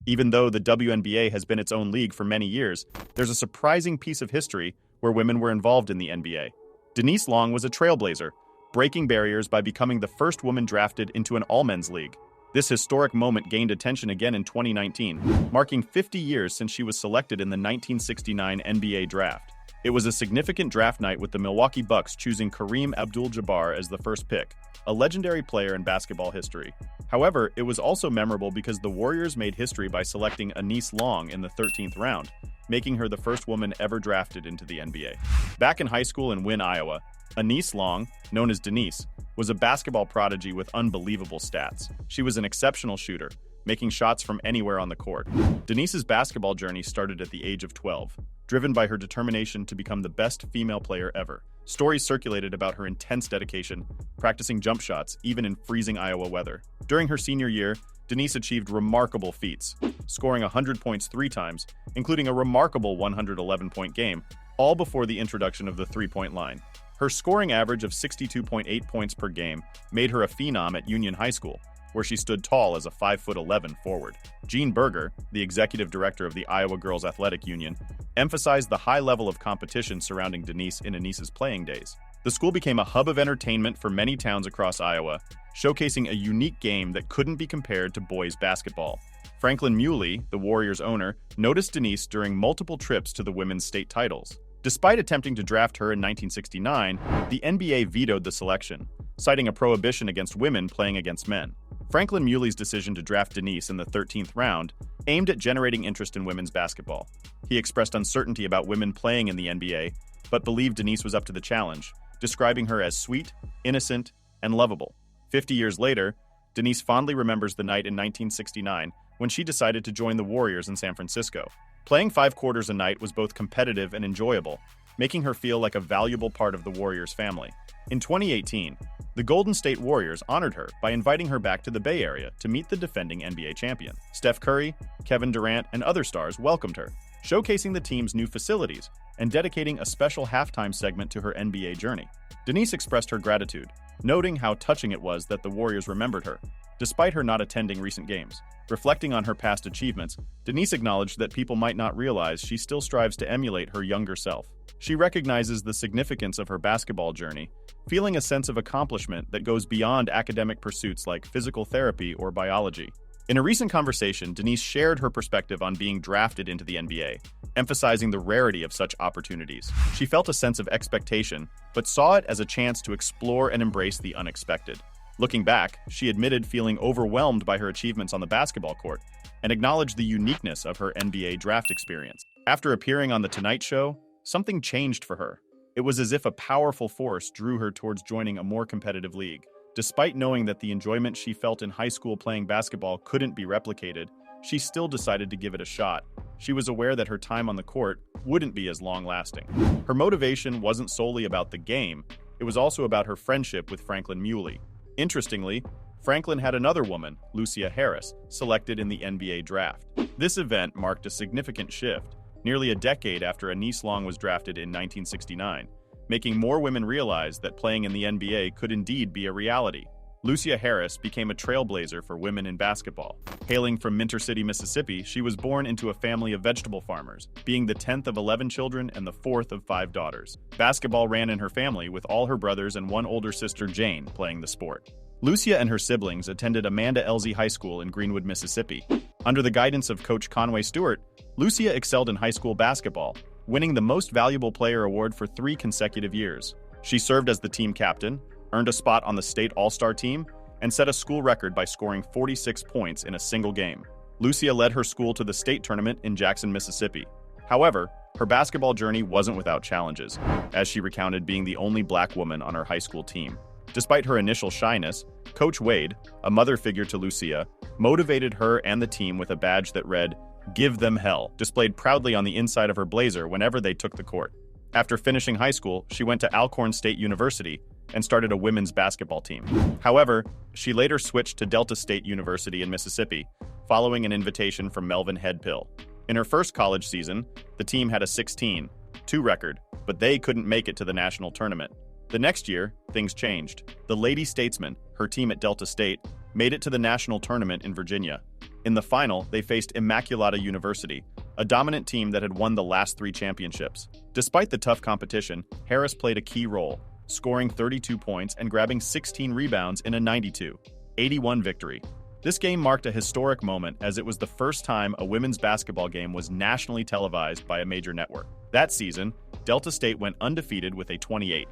Even though the WNBA has been its own league for many years, there's a surprising piece of history where women were involved in the NBA. Denise Long was a trailblazer, breaking barriers by becoming the first woman drafted into an all-men's league. This historic moment gained attention again in 2019, marking 50 years since she was selected in the 1969 NBA draft. It was a significant draft night with the Milwaukee Bucks choosing Kareem Abdul-Jabbar as the first pick, a legendary player in basketball history. However, it was also memorable because the Warriors made history by selecting Denise Long in the 13th round, making her the first woman ever drafted into the NBA. Back in high school in Wynne, Iowa, Denise Long, known as Denise, was a basketball prodigy with unbelievable stats. She was an exceptional shooter, making shots from anywhere on the court. Denise's basketball journey started at the age of 12, driven by her determination to become the best female player ever. Stories circulated about her intense dedication, practicing jump shots even in freezing Iowa weather. During her senior year, Denise achieved remarkable feats, scoring 100 points 3 times, including a remarkable 111-point game, all before the introduction of the three-point line. Her scoring average of 62.8 points per game made her a phenom at Union High School, where she stood tall as a 5'11" forward. Gene Berger, the executive director of the Iowa Girls Athletic Union, emphasized the high level of competition surrounding Denise in Denise's playing days. The school became a hub of entertainment for many towns across Iowa, showcasing a unique game that couldn't be compared to boys' basketball. Franklin Muley, the Warriors' owner, noticed Denise during multiple trips to the women's state titles. Despite attempting to draft her in 1969, the NBA vetoed the selection, citing a prohibition against women playing against men. Franklin Muley's decision to draft Denise in the 13th round aimed at generating interest in women's basketball. He expressed uncertainty about women playing in the NBA, but believed Denise was up to the challenge, describing her as sweet, innocent, and lovable. 50 years later, Denise fondly remembers the night in 1969 when she decided to join the Warriors in San Francisco. Playing 5 quarters a night was both competitive and enjoyable, making her feel like a valuable part of the Warriors family. In 2018, the Golden State Warriors honored her by inviting her back to the Bay Area to meet the defending NBA champion. Steph Curry, Kevin Durant, and other stars welcomed her, showcasing the team's new facilities and dedicating a special halftime segment to her NBA journey. Denise expressed her gratitude, noting how touching it was that the Warriors remembered her, despite her not attending recent games. Reflecting on her past achievements, Denise acknowledged that people might not realize she still strives to emulate her younger self. She recognizes the significance of her basketball journey, feeling a sense of accomplishment that goes beyond academic pursuits like physical therapy or biology. In a recent conversation, Denise shared her perspective on being drafted into the NBA, emphasizing the rarity of such opportunities. She felt a sense of expectation, but saw it as a chance to explore and embrace the unexpected. Looking back, she admitted feeling overwhelmed by her achievements on the basketball court and acknowledged the uniqueness of her NBA draft experience. After appearing on The Tonight Show, something changed for her. It was as if a powerful force drew her towards joining a more competitive league. Despite knowing that the enjoyment she felt in high school playing basketball couldn't be replicated, she still decided to give it a shot. She was aware that her time on the court wouldn't be as long-lasting. Her motivation wasn't solely about the game, it was also about her friendship with Franklin Muley. Interestingly, Franklin had another woman, Lucia Harris, selected in the NBA draft. This event marked a significant shift, nearly a decade after Denise Long was drafted in 1969, making more women realize that playing in the NBA could indeed be a reality. Lucia Harris became a trailblazer for women in basketball. Hailing from Minter City, Mississippi, she was born into a family of vegetable farmers, being the 10th of 11 children and the 4th of 5 daughters. Basketball ran in her family, with all her brothers and one older sister, Jane, playing the sport. Lucia and her siblings attended Amanda Elzey High School in Greenwood, Mississippi. Under the guidance of Coach Conway Stewart, Lucia excelled in high school basketball, winning the Most Valuable Player award for 3 consecutive years. She served as the team captain, earned a spot on the state all-star team, and set a school record by scoring 46 points in a single game. Lucia led her school to the state tournament in Jackson, Mississippi. However, her basketball journey wasn't without challenges, as she recounted being the only black woman on her high school team. Despite her initial shyness, Coach Wade, a mother figure to Lucia, motivated her and the team with a badge that read, "Give them hell," displayed proudly on the inside of her blazer whenever they took the court. After finishing high school, she went to Alcorn State University and started a women's basketball team. However, she later switched to Delta State University in Mississippi, following an invitation from Melvin Headpill. In her first college season, the team had a 16-2 record, but they couldn't make it to the national tournament. The next year, things changed. The Lady Statesmen, her team at Delta State, made it to the national tournament in Virginia. In the final, they faced Immaculata University, a dominant team that had won the last 3 championships. Despite the tough competition, Harris played a key role, scoring 32 points and grabbing 16 rebounds in a 92-81 victory. This game marked a historic moment as it was the first time a women's basketball game was nationally televised by a major network. That season, Delta State went undefeated with a 28-0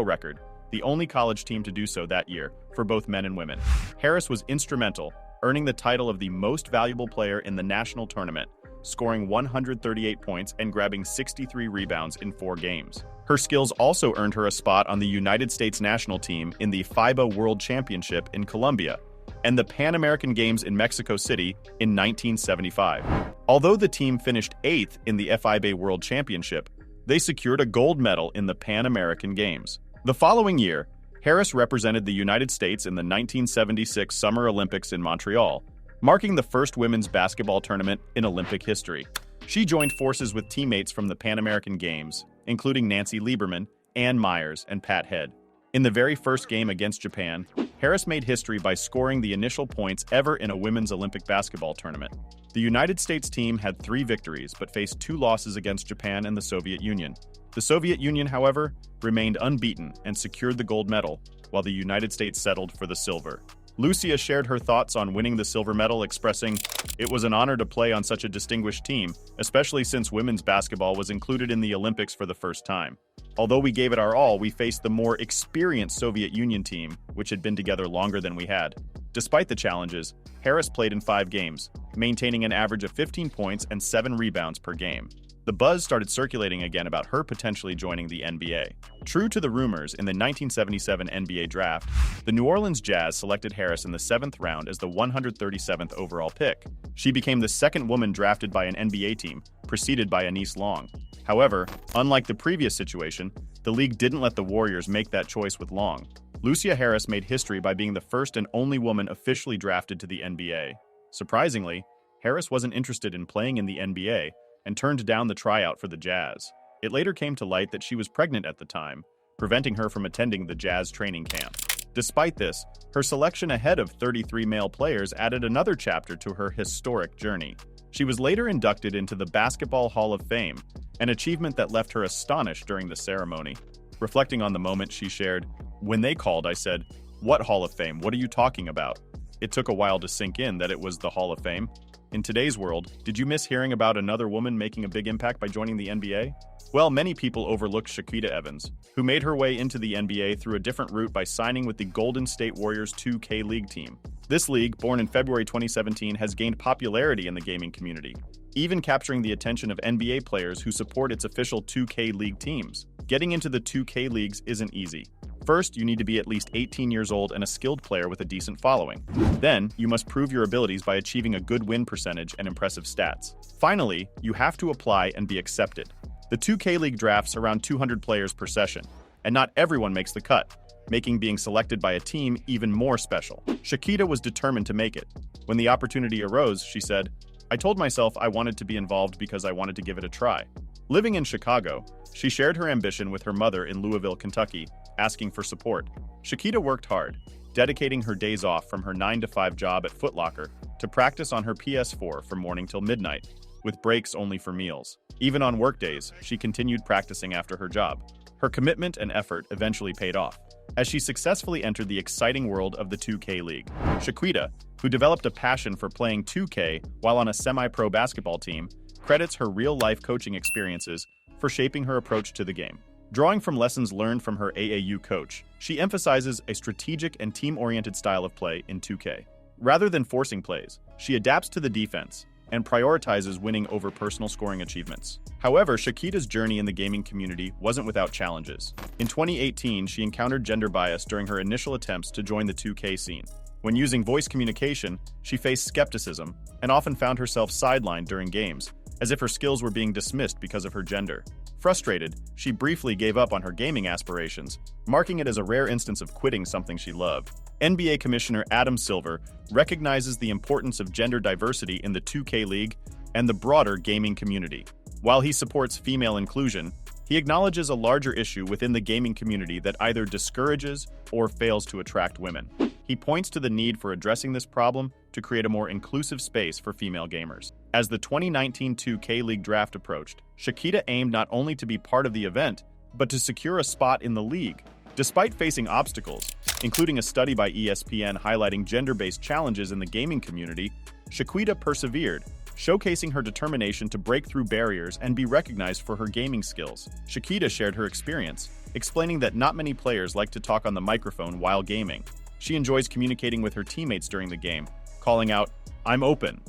record, the only college team to do so that year for both men and women. Harris was instrumental, earning the title of the most valuable player in the national tournament, scoring 138 points and grabbing 63 rebounds in 4 games. Her skills also earned her a spot on the United States national team in the FIBA World Championship in Colombia and the Pan American Games in Mexico City in 1975. Although the team finished 8th in the FIBA World Championship, they secured a gold medal in the Pan American Games. The following year, Harris represented the United States in the 1976 Summer Olympics in Montreal, marking the first women's basketball tournament in Olympic history. She joined forces with teammates from the Pan American Games, including Nancy Lieberman, Ann Myers, and Pat Head. In the very first game against Japan, Harris made history by scoring the initial points ever in a women's Olympic basketball tournament. The United States team had 3 victories but faced 2 losses against Japan and the Soviet Union. The Soviet Union, however, remained unbeaten and secured the gold medal, while the United States settled for the silver. Lucia shared her thoughts on winning the silver medal, expressing, "It was an honor to play on such a distinguished team, especially since women's basketball was included in the Olympics for the first time. Although we gave it our all, we faced the more experienced Soviet Union team, which had been together longer than we had." Despite the challenges, Harris played in 5 games, maintaining an average of 15 points and 7 rebounds per game. The buzz started circulating again about her potentially joining the NBA. True to the rumors, in the 1977 NBA draft, the New Orleans Jazz selected Harris in the 7th round as the 137th overall pick. She became the second woman drafted by an NBA team, preceded by Anise Long. However, unlike the previous situation, the league didn't let the Warriors make that choice with Long. Lucia Harris made history by being the first and only woman officially drafted to the NBA. Surprisingly, Harris wasn't interested in playing in the NBA and turned down the tryout for the Jazz. It later came to light that she was pregnant at the time, preventing her from attending the Jazz training camp. Despite this, her selection ahead of 33 male players added another chapter to her historic journey. She was later inducted into the Basketball Hall of Fame, an achievement that left her astonished during the ceremony. Reflecting on the moment, she shared, "When they called, I said, 'What Hall of Fame? What are you talking about?' It took a while to sink in that it was the Hall of Fame. In today's world, did you miss hearing about another woman making a big impact by joining the NBA? Well, many people overlooked Shaquita Evans, who made her way into the NBA through a different route by signing with the Golden State Warriors 2K League team. This league, born in February 2017, has gained popularity in the gaming community, even capturing the attention of NBA players who support its official 2K League teams. Getting into the 2K Leagues isn't easy. First, you need to be at least 18 years old and a skilled player with a decent following. Then, you must prove your abilities by achieving a good win percentage and impressive stats. Finally, you have to apply and be accepted. The 2K League drafts around 200 players per session, and not everyone makes the cut, making being selected by a team even more special. Shaquita was determined to make it. When the opportunity arose, she said, "I told myself I wanted to be involved because I wanted to give it a try." Living in Chicago, she shared her ambition with her mother in Louisville, Kentucky, asking for support. Shaquita worked hard, dedicating her days off from her 9-to-5 job at Foot Locker to practice on her PS4 from morning till midnight, with breaks only for meals. Even on workdays, she continued practicing after her job. Her commitment and effort eventually paid off, as she successfully entered the exciting world of the 2K League. Shaquita, who developed a passion for playing 2K while on a semi-pro basketball team, credits her real-life coaching experiences for shaping her approach to the game. Drawing from lessons learned from her AAU coach, she emphasizes a strategic and team-oriented style of play in 2K. Rather than forcing plays, she adapts to the defense and prioritizes winning over personal scoring achievements. However, Shaquita's journey in the gaming community wasn't without challenges. In 2018, she encountered gender bias during her initial attempts to join the 2K scene. When using voice communication, she faced skepticism and often found herself sidelined during games, as if her skills were being dismissed because of her gender. Frustrated, she briefly gave up on her gaming aspirations, marking it as a rare instance of quitting something she loved. NBA Commissioner Adam Silver recognizes the importance of gender diversity in the 2K League and the broader gaming community. While he supports female inclusion, he acknowledges a larger issue within the gaming community that either discourages or fails to attract women. He points to the need for addressing this problem to create a more inclusive space for female gamers. As the 2019 2K League draft approached, Shakita aimed not only to be part of the event, but to secure a spot in the league. Despite facing obstacles, including a study by ESPN highlighting gender-based challenges in the gaming community, Shakita persevered, showcasing her determination to break through barriers and be recognized for her gaming skills. Shakita shared her experience, explaining that not many players like to talk on the microphone while gaming. She enjoys communicating with her teammates during the game, calling out, I'm open,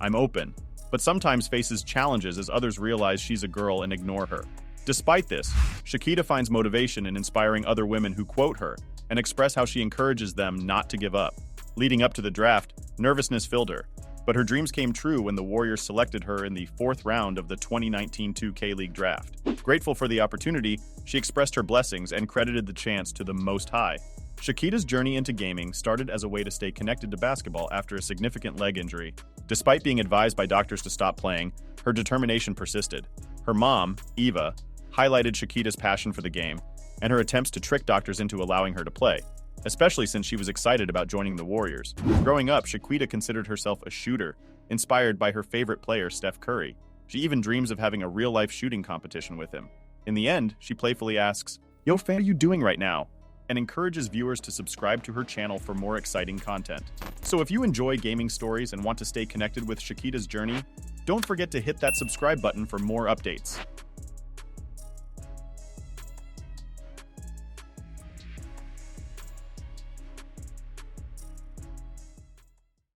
but sometimes faces challenges as others realize she's a girl and ignore her. Despite this, Shakita finds motivation in inspiring other women who quote her and express how she encourages them not to give up. Leading up to the draft, nervousness filled her, but her dreams came true when the Warriors selected her in the 4th round of the 2019 2K League draft. Grateful for the opportunity, she expressed her blessings and credited the chance to the Most High. Shakita's journey into gaming started as a way to stay connected to basketball after a significant leg injury. Despite being advised by doctors to stop playing, her determination persisted. Her mom, Eva, highlighted Shakita's passion for the game and her attempts to trick doctors into allowing her to play, especially since she was excited about joining the Warriors. Growing up, Shakita considered herself a shooter, inspired by her favorite player, Steph Curry. She even dreams of having a real-life shooting competition with him. In the end, she playfully asks, "Yo, fan, what are you doing right now?" and encourages viewers to subscribe to her channel for more exciting content. So if you enjoy gaming stories and want to stay connected with Shakita's journey, don't forget to hit that subscribe button for more updates.